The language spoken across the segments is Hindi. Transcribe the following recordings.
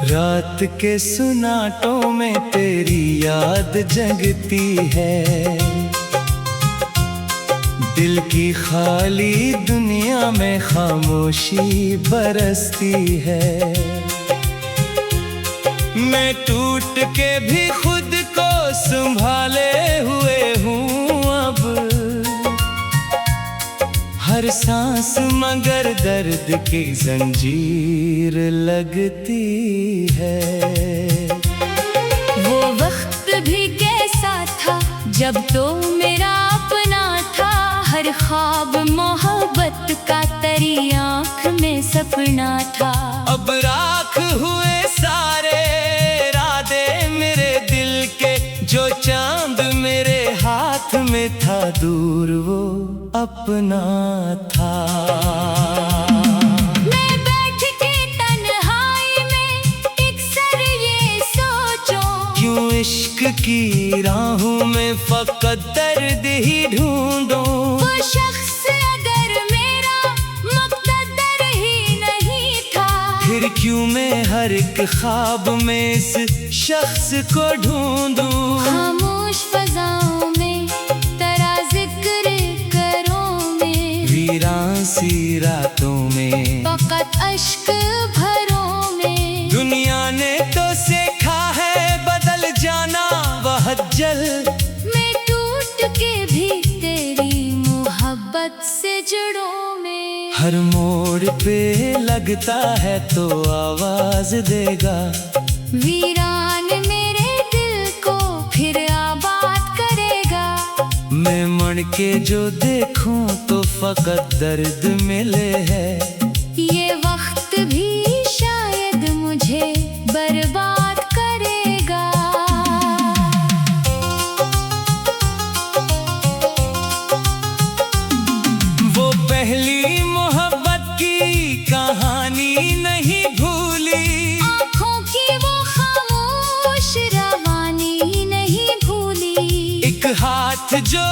रात के सुनाटों में तेरी याद जगती है, दिल की खाली दुनिया में खामोशी बरसती है। मैं टूट के भी खुद को संभाले हुए हूँ अब, हर सांस मगर दर्द की जंजीर लगती है। वो वक्त भी कैसा था जब तो मेरा अपना था, हर ख्वाब मोहब्बत का तेरी आँख में सपना था। अब राख हुए सारे इरादे मेरे दिल के, जो चांद मेरे हाथ में था दूर वो अपना था। मैं बैठ के तन्हाई में अक्सर ये सोचूं, क्यों इश्क की राहों में फकत दर्द ही ढूंढूं। वो शख्स अगर मेरा मुक़द्दर ही नहीं था, फिर क्यों मैं हर एक ख्वाब में इस शख्स को ढूंढूं। खामोश फज़ाओं में तेरा जिक्र करूं मैं, वीरान सी रातों में फ़क़त अश्क भरों में। दुनिया ने तो सीखा है बदल जाना बहुत जल्द, मैं टूट के भी तेरी मोहब्बत से जुड़ूं मैं। हर मोड़ पे लगता है तो आवाज देगा, वीरान मेरे दिल को फिर आबाद करेगा। मैं मर के जो देखूं तो फकत दर्द मिले है। ये वक्त भी शायद मुझे बर्बाद करेगा। वो पहली मोहब्बत की कहानी नहीं भूली, आँखों की वो खामोश रवानी नहीं भूली। एक हाथ जो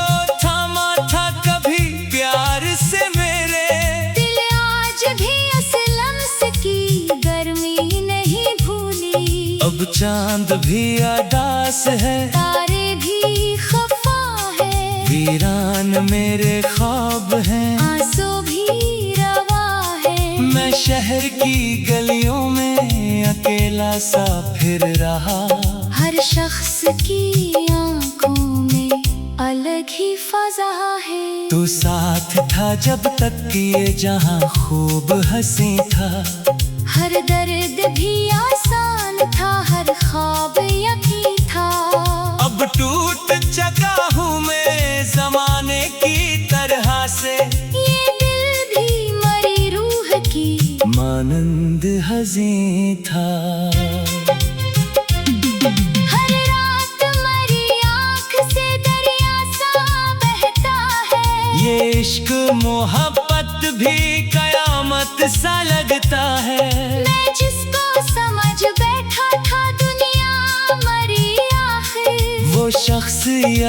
थामा था कभी प्यार से मेरे, दिल आज भी असलम की गर्मी नहीं भूली। अब चांद भी अदास है, तारे भी खफा है, वीरान मेरे ख्वाब हैं, आंसू भी रवा है। मैं शहर की गलियों में अकेला सा फिर रहा, हर शख्स की आंखों में अलग ही फजा है। तू साथ था जब तक ये जहां खूब हंसी था, हर दर्द भी आसान था, हर ख्वाब यकीन था। अब टूट चका हूँ मैं जमाने की तरह से, ये दिल भी मरी रूह की मानंद हज़ीं था। हर रात मरी आँख से दरिया सा बहता है। ये इश्क मोहब्बत भी कयामत सा लगता है। मैं जिसको समझ बैठा था दुनिया मरी आखिर, वो शख्स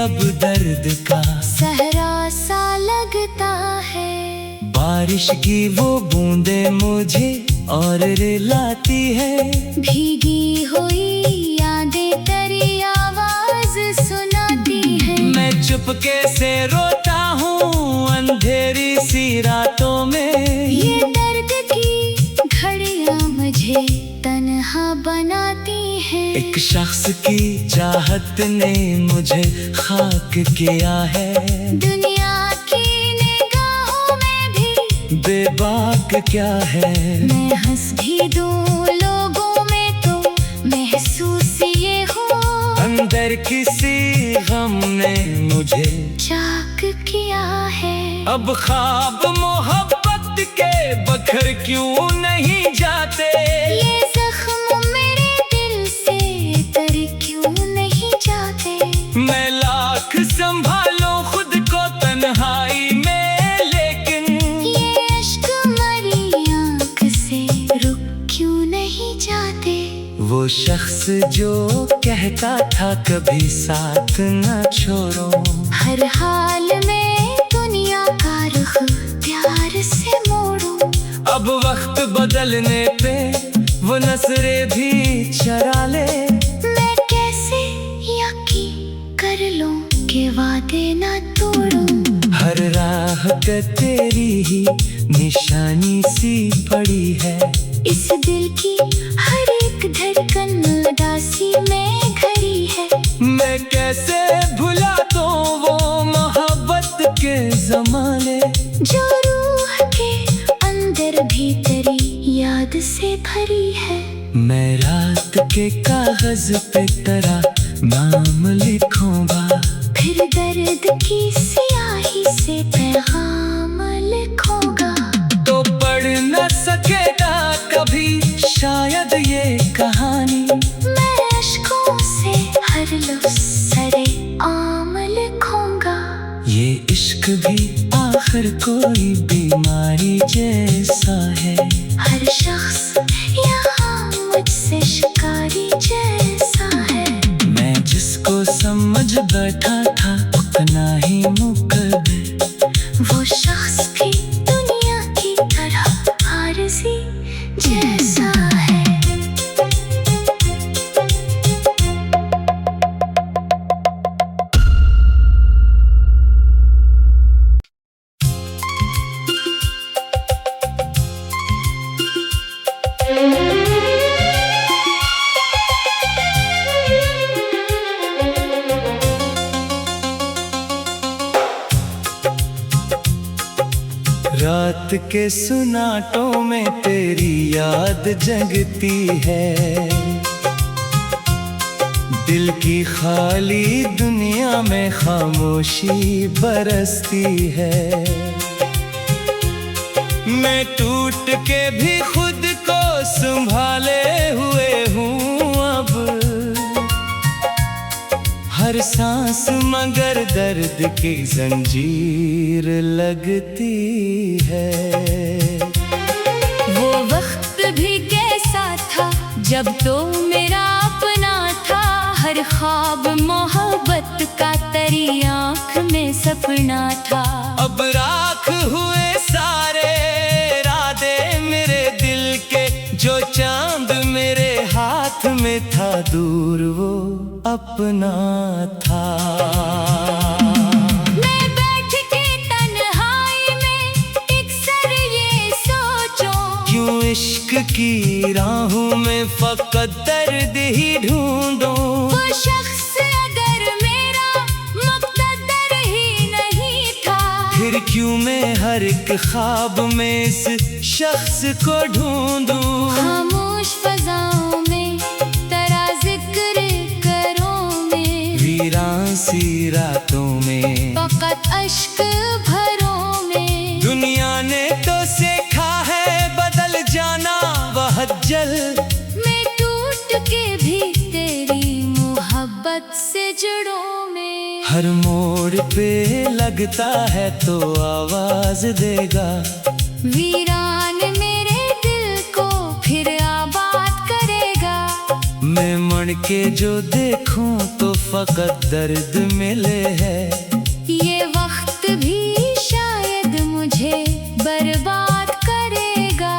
अब दर्द का सहरा सा लगता है। बारिश की वो बूंदे मुझे और रिलाती है, भीगी हुई यादें तेरी आवाज सुनाती है। मैं चुपके से रोता हूँ अंधेरी सी रातों में। ये दर्द की घड़ियां मुझे तन्हा बनाती है। एक शख्स की चाहत ने मुझे खाक किया है, दुनिया की निगाहों में भी बेबाक क्या है। मैं हंस भी दूं लोगों में तो महसूस ये हो, अंदर किसी गम ने मुझे चाक किया है। अब ख्वाब मोहब्बत के बखर क्यों नहीं जाते, ये जख्म मेरे दिल से तर क्यों नहीं जाते। मैं लाख संभालूं खुद को तन्हाई में, लेकिन ये अश्क मरी आँख से रुक क्यों नहीं जाते। वो शख्स जो कहता था कभी साथ न छोड़ो, हर हाल में दुनिया का रुख प्यार से मोड़ो। अब वक्त बदलने पे वो नजरें भी चरा ले, मैं कैसे यकीन कर लूं कि वादे ना तोड़ूं। हर राह पे तेरी ही निशानी सी पड़ी है, इस दिल की हर एक धड़कन उदासी में घड़ी है। मैं कैसे भुला दूं वो मोहब्बत के जमाने, जो रूह के अंदर भीतरी याद से भरी है। मैं रात के कागज पे तेरा नाम लिखूंगा, फिर दर्द की स्याही से पैगाम लिखूंगा। तो पढ़ न सकेगा कभी शायद ये कहानी, मैं अश्कों से हर लफ्ज़ सरे आम लिखूंगा। ये इश्क भी आखिर कोई बीमारी जैसा है, हर शख्स यहाँ मुझसे शिकारी जैसा है। मैं जिसको समझ बैठा था उतना ही मुकद्दर, वो शख्स भी दुनिया की तरह आरज़ी जैसा है। रात के सुनाटों में तेरी याद जगती है, दिल की खाली दुनिया में खामोशी बरसती है। मैं टूट के भी खुद को संभाले हुए हूँ अब, हर सांस मगर दर्द की जंजीर लगती है। वो वक्त भी कैसा था जब तो मेरा अपना था, हर ख्वाब मोहब्बत का तेरी आँख में सपना था। अब राख हुए सारे इरादे मेरे दिल के, जो चांद मेरे हाथ में था दूर वो अपना था। मैं बैठ के तन्हाई में अक्सर ये सोचूं, क्यों इश्क की राहों में फकत दर्द ही ढूंढूं। वो शख्स अगर मेरा मुक़द्दर ही नहीं था, फिर क्यों मैं हर एक ख्वाब में इस शख्स को ढूंढूं। खामोश फज़ाओं में तेरा जिक्र करूं मैं, वीरान सी रातों में फ़क़त अश्क भरों में। दुनिया ने तो सीखा है बदल जाना वह जल, मैं टूट के भी तेरी मोहब्बत से जुड़ूं मैं। हर मोड़ पे लगता है तो आवाज देगा, वीरान मेरे दिल को फिर आबाद करेगा। मैं मर के जो देखूं तो फकत दर्द मिले है। ये वक्त भी शायद मुझे बर्बाद करेगा।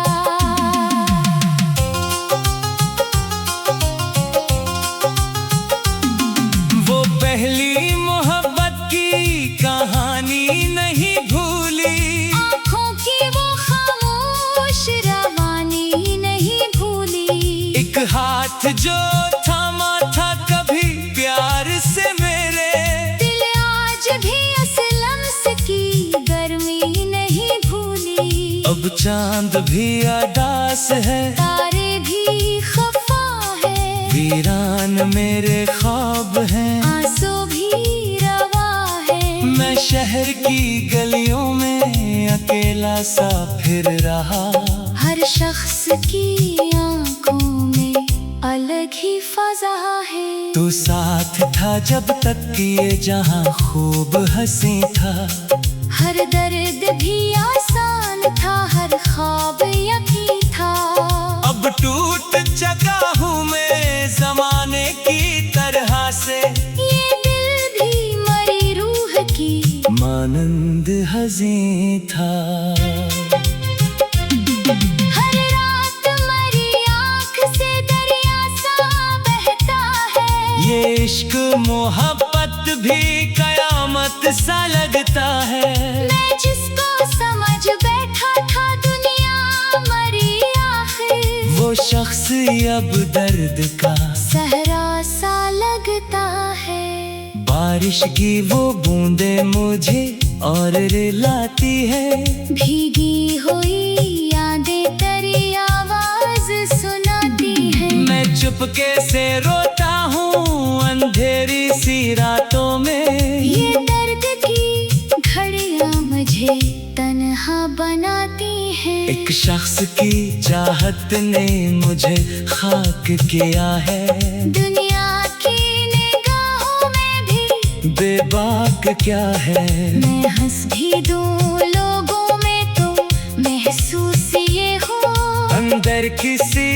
वो पहली मोहब्बत की कहानी नहीं भूली, आँखों की वो खामोश रवानी नहीं भूली। एक हाथ जो थामा था कभी प्यार से मेरे, दिल आज भी असलम से की गर्मी नहीं भूली। अब चांद भी अदास है, तारे भी खफा है, वीरान मेरे ख्वाब हैं, आंसू भी रवा है। मैं शहर की गलियों में अकेला सा फिर रहा, हर शख्स की आंखों में अलग ही फजा है। तू साथ था जब तक कि ये जहां खूब हंसी था, हर दर्द भी आसान था, हर ख्वाब यकीन था। अब टूट चुका हूँ मैं था। हर रात मरी आँख से दरिया सा बहता है। ये इश्क मोहब्बत भी कयामत सा लगता है। मैं जिसको समझ बैठा था दुनिया मरी आखिर, वो शख्स अब दर्द का सहरा सा लगता है। बारिश की वो बूंदें मुझे और रुलाती है। भीगी हुई यादें तेरी आवाज सुनाती है। मैं चुपके से रोता हूँ अंधेरी सी रातों में। ये दर्द की घड़ियां मुझे तन्हा बनाती है। एक शख्स की चाहत ने मुझे खाक किया है। दुनिया की निगाहों में भी बेबाक क्या है। मैं हंस भी दूं लोगों में तो महसूस ये हो, अंदर किसी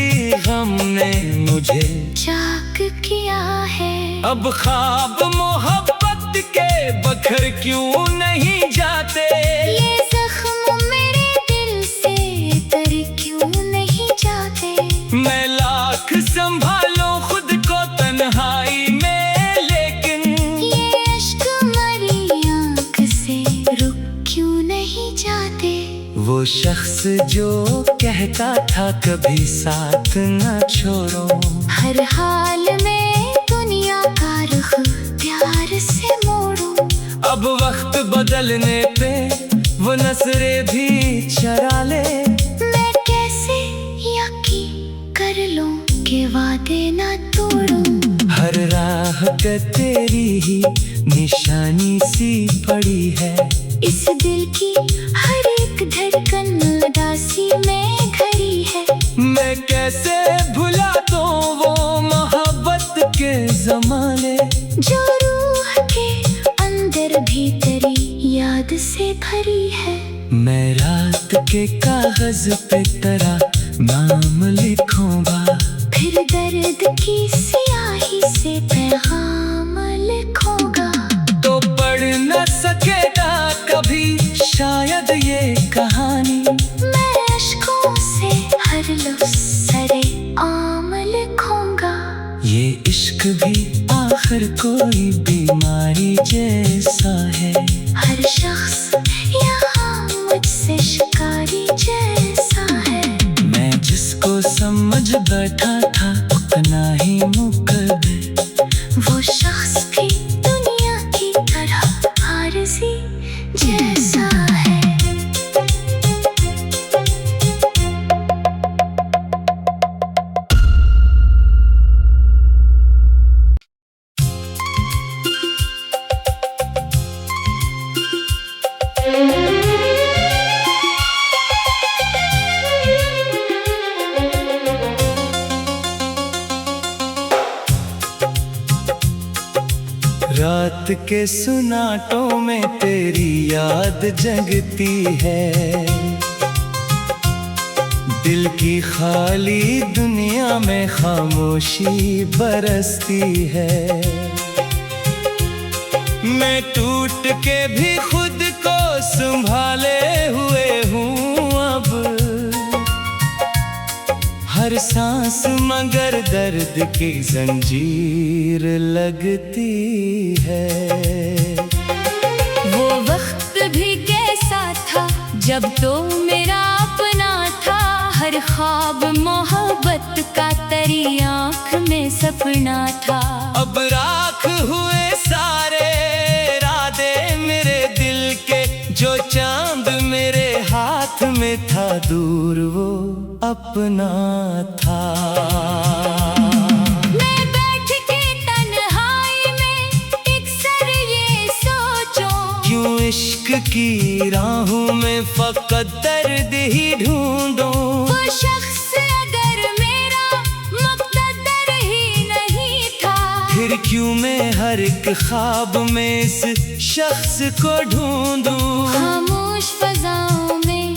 गम ने मुझे चाक किया है। अब ख्वाब मोहब्बत के बखर क्यों नहीं जाते। ये जख्म मेरे दिल से तर क्यों नहीं जाते। मैं लाख संभालो खुद को तन्हाई में, लेकिन ये इश्क मरी आँख से रुक क्यों नहीं जाते। वो शख्स जो कहता था कभी साथ न छोड़ो, हर हाल में दुनिया का रुख प्यार से मोड़ो। अब वक्त बदलने पे वो नजरें भी चरा ले। मैं कैसे यकीन कर लूं कि वादे ना तोड़ूं। हर राह पे तेरी ही निशानी सी पड़ी है। इस दिल की हर एक धड़कन उदासी में घड़ी है। मैं कैसे भुला दूं वो मोहब्बत के जमाने, जो रूह के अंदर भी तेरी याद से भरी है। मैं रात के कागज पे तेरा नाम लिखूंगा, फिर दर्द की स्याही से पैगाम लिखूंगा। तो पढ़ न सकेगा कभी शायद ये कहानी। मैं अश्कों से हर लफ्ज़ सरे आम लिखूंगा। ये इश्क भी आखिर कोई बीमारी जैसा है। हर शख्स यहाँ मुझसे शिकारी जैसा है। मैं जिसको समझ बैठा था उतना ही मुकद्दर, वो शख्स भी दुनिया की तरह आरज़ी जैसा है। रात के सुनाटों में तेरी याद जगती है। दिल की खाली दुनिया में खामोशी बरसती है। मैं टूट के भी खुद को संभाले हुए हूँ अब। हर सांस मगर दर्द की जंजीर लगती है। वो वक्त भी कैसा था जब तो मेरा अपना था। हर ख्वाब मोहब्बत का तेरी आँख में सपना था। अब राख हुए सारे इरादे मेरे दिल के, जो चांद मेरे हाथ में था दूर वो अपना था। मैं बैठ के तन्हाई में अक्सर ये सोचूं, क्यों इश्क की राहों में फकत दर्द ही ढूंढूं। वो शख्स अगर मेरा मुक़द्दर ही नहीं था, फिर क्यों मैं हर एक ख्वाब में इस शख्स को ढूंढूं। खामोश फज़ाओं में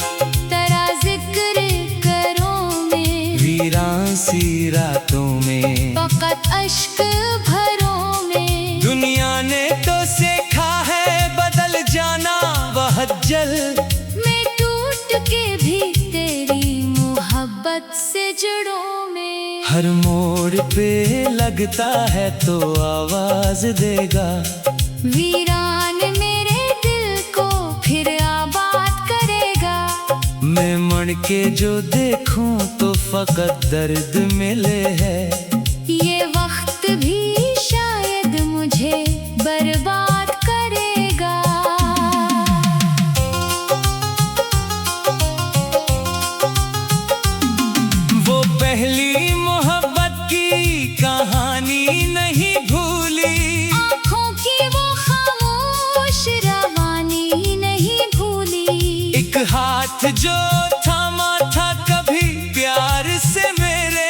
तेरा जिक्र करूं मैं, वीरान सी रातों में फ़क़त अश्क भरों में। दुनिया ने तो सीखा है बदल जाना वह जल। टुकड़ों में। हर मोड़ पे लगता है तो आवाज देगा, वीरान मेरे दिल को फिर आबाद करेगा। मैं मन के जो देखूं तो फकत दर्द मिले है। ये वक्त भी शायद मुझे बर्बाद करेगा। वो पहली मोहब्बत की कहानी नहीं भूली, आँखों की वो खामोश रवानी नहीं भूली। एक हाथ जो थामा था कभी प्यार से मेरे,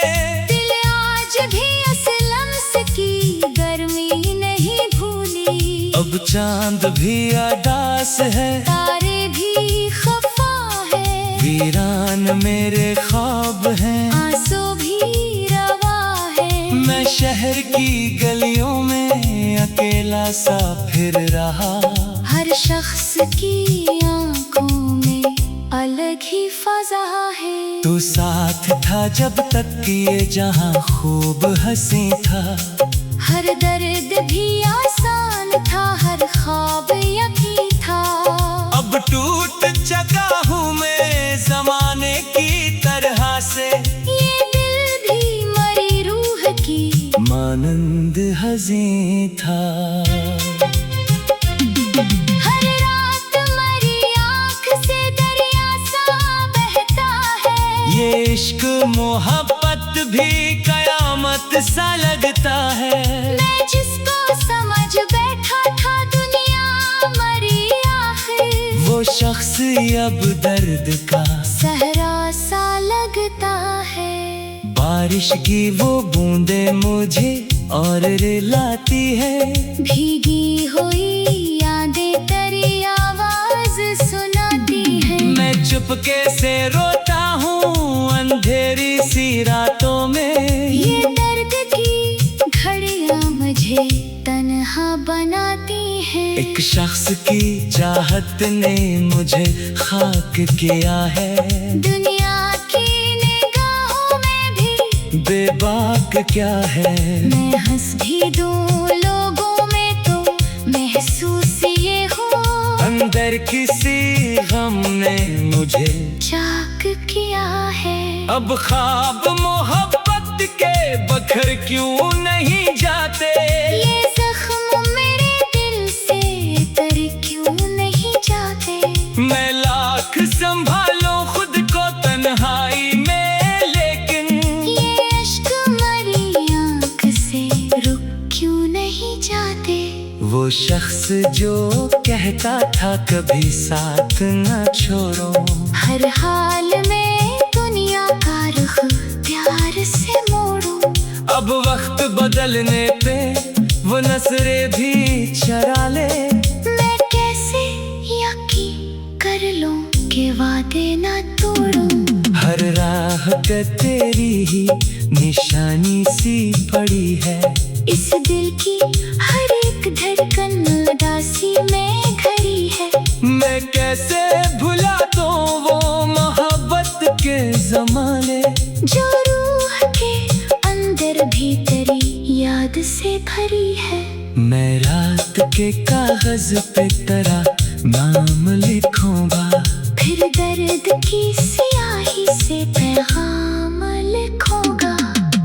दिल आज भी असलम से की गर्मी नहीं भूली। अब चांद भी अदास है, तारे भी खफा है। वीरान मेरे ख्वाब हैं, आंसू भी रवा है। मैं शहर की गलियों में अकेला सा फिर रहा। हर शख्स की आंखों में अलग ही फजा है। तू साथ था जब तक कि ये जहां खूब हंसी था। हर दर्द भी आसान था, हर ख्वाब यकीन था। अब टूट चका हूँ मैं जमाने की तरह से, ये दिल भी मरी रूह की मानंद हज़ीं था। हर रात मरी आँख से दरिया सा बहता है। ये इश्क मोहब्बत भी कयामत सा लगता है। मैं जिसको समझ बैठा था दुनिया मरी आखिर, वो शख्स अब दर्द का सहरा सा लगता है। बारिश की वो बूंदे मुझे और रिलाती है। भीगी हुई यादें तेरी आवाज सुनाती है। मैं चुपके से रोता हूँ अंधेरी सी रातों में। ये दर्द की घड़ियां मुझे तन्हा बनाती हैं। एक शख्स की चाहत ने मुझे खाक किया है। दुनिया की निगाहों में भी बेबाक क्या है। मैं हंस भी दूं लोगों में तो महसूस ये हो, अंदर किसी गम ने मुझे चाक किया है। अब ख्वाब मोहब्बत के बखर क्यों नहीं जाते। ये जख्म मेरे दिल से तर क्यों नहीं जाते। मैं लाख संभालूं खुद को तन्हाई में, लेकिन ये अश्क मरी आँख से रुक क्यों नहीं जाते। वो शख्स जो कहता था कभी साथ न छोड़ो, हर हाल में दुनिया का रुख प्यार से मोड़ो। अब वक्त बदलने पे वो नजरे भी चरा ले। मैं कैसे यकीन कर लूं कि वादे न तोड़ूं। हर राह पे तेरी ही निशानी सी पड़ी है। इस दिल की हर एक धड़कन उदासी में घड़ी है। मैं कैसे भुला दूं वो मोहब्बत के ज़माने, जो रूह के अंदर भी तेरी याद से भरी है। मैं रात के कागज पे तेरा नाम लिखूंगा, फिर दर्द की स्याही से पैगाम लिखूंगा।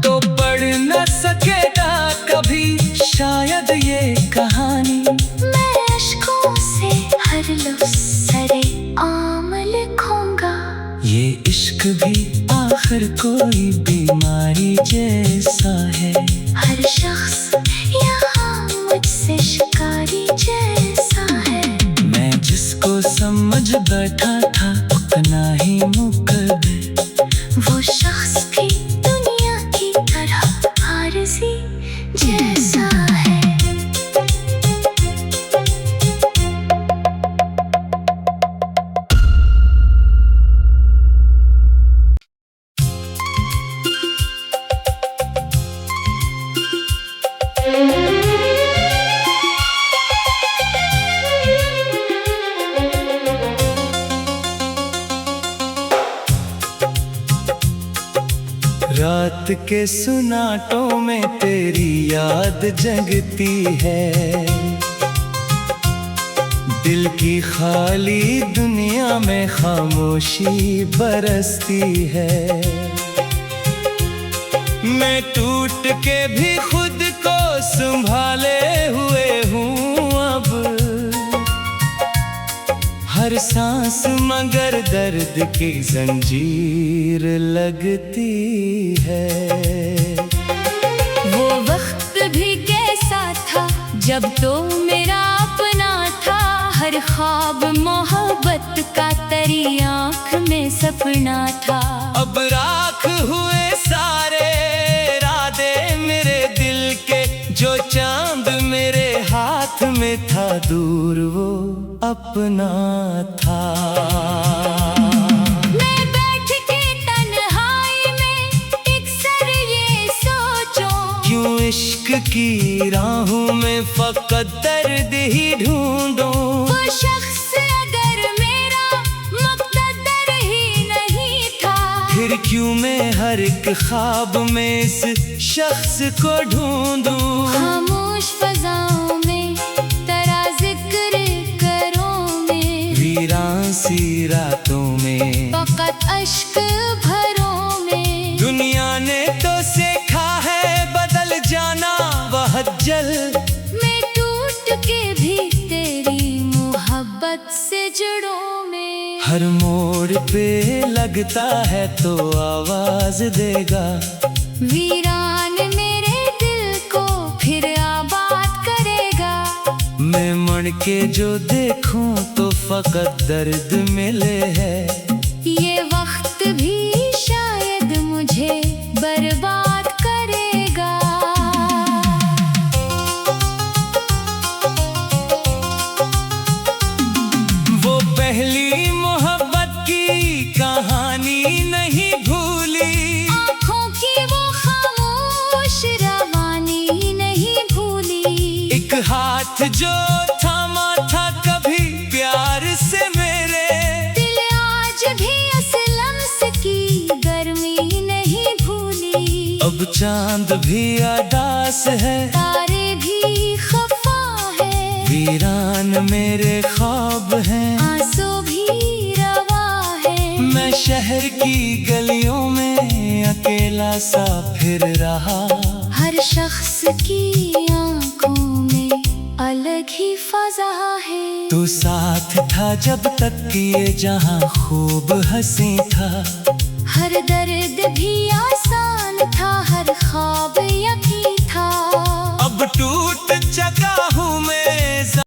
तो पढ़ न सकेगा कभी शायद ये कहानी। मैं अश्कों से हर लफ्ज़ सरे आम लिखूंगा। ये इश्क भी आखिर कोई बीमारी जैसा है। हर शख्स यहाँ मुझसे शिकारी जैसा है। मैं जिसको समझ बैठा था उतना ही मुकद्दर, वो शख्स भी दुनिया की तरह आरज़ी जैसा है। रात के सुनाटों में तेरी याद जगती है। दिल की खाली दुनिया में खामोशी बरसती है। मैं टूट के भी खुद को संभाले हुए हूँ अब, हर सांस मगर दर्द की जंजीर लगती है। वो वक्त भी कैसा था जब तो मेरा अपना था, हर ख्वाब मोहब्बत का तेरी आँख में सपना था। अब राख हुए सारे इरादे मेरे दिल के, जो चांद मेरे हाथ में था दूर वो अपना था। मैं बैठ के तन्हाई में अक्सर ये सोचूं, क्यों इश्क की राहों में फकत दर्द ही ढूंढूं। वो शख्स अगर मेरा मुक़द्दर ही नहीं था, फिर क्यों मैं हर एक ख्वाब में इस शख्स को ढूंढूं। खामोश फज़ाओं में तेरा जिक्र करूं मैं, वीरान सी रातों में फ़क़त अश्क भरों में। दुनिया ने तो सीखा है बदल जाना वह जल, मैं टूट के भी तेरी मोहब्बत से जुड़ूं मैं। हर मोड़ पे लगता है तो आवाज देगा, वीरान मेरे दिल को फिर आबाद करेगा। मैं मर के जो देखूं तो फकत दर्द मिले है। ये वक्त भी शायद मुझे बर्बाद करेगा। वो पहली मोहब्बत की कहानी नहीं भूली, आँखों की वो खामोश रवानी नहीं भूली। एक हाथ जो थामा था कभी प्यार से मेरे, दिल आज भी असलम की गर्मी नहीं भूली। अब चांद भी अदास है, तारे भी खफा है, वीरान मेरे ख्वाब हैं। आंसू भी रवा है, मैं शहर की गलियों में अकेला सा फिर रहा। हर शख्स की आंखों में अलग ही फजा है। तू साथ था जब तक कि ये जहां खूब हंसी था, हर दर्द भी आसान